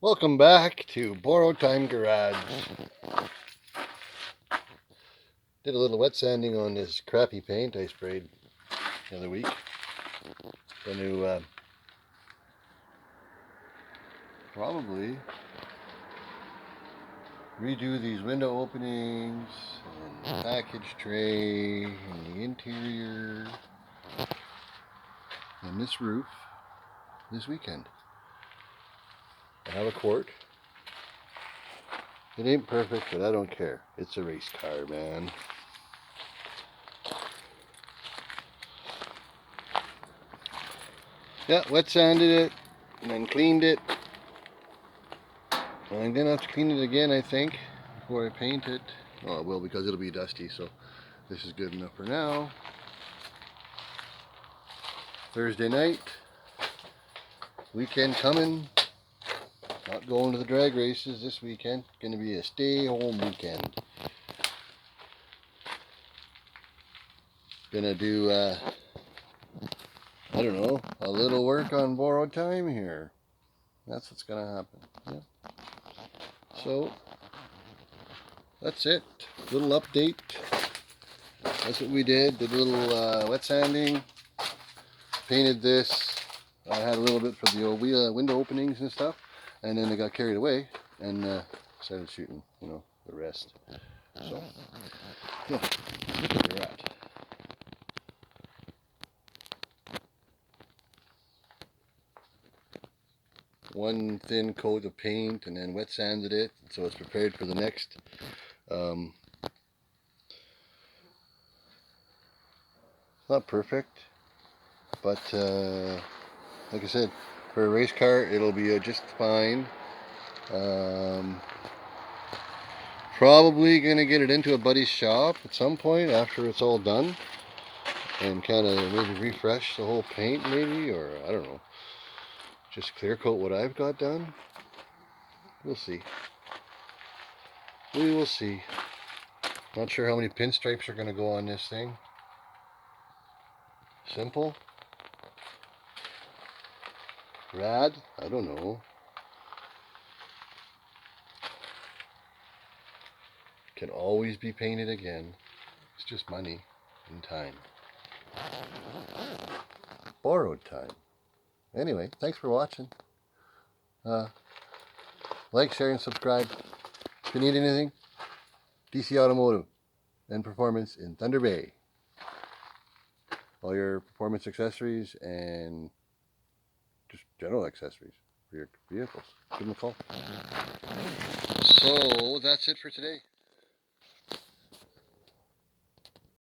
Welcome back to Borrowed Time Garage. Did a little wet sanding on this crappy paint I sprayed the other week. Going to probably redo these window openings and the package tray and the interior and this roof this weekend. I have a quart. It ain't perfect, but I don't care. It's a race car, man. Yeah, wet sanded it and then cleaned it. And I'm gonna have to clean it again, I think, before I paint it. Oh, I will, because it'll be dusty, so this is good enough for now. Thursday night, weekend coming. Not going to the drag races this weekend. Gonna be a stay-home weekend. Gonna do, I don't know, a little work on borrowed time here. That's what's gonna happen. Yeah. So, that's it. Little update. That's what we did. Did a little wet sanding. Painted this. I had a little bit for the window openings and stuff. And then I got carried away and started shooting, the rest. So, yeah, that's where we're at. One thin coat of paint and then wet sanded it so it's prepared for the next. Not perfect, but like I said, for a race car it'll be just fine. Probably gonna get it into a buddy's shop at some point after it's all done and kind of maybe refresh the whole paint, maybe, or I don't know, just clear coat what I've got done. We'll see. We will see. Not sure how many pinstripes are gonna go on this thing. Simple? Rad? I don't know. Can always be painted again. It's just money and time. Borrowed time. Anyway, thanks for watching. Like, share, and subscribe. If you need anything, DC Automotive and Performance in Thunder Bay. All your performance accessories and just general accessories for your vehicles. Give them a call. So that's it for today.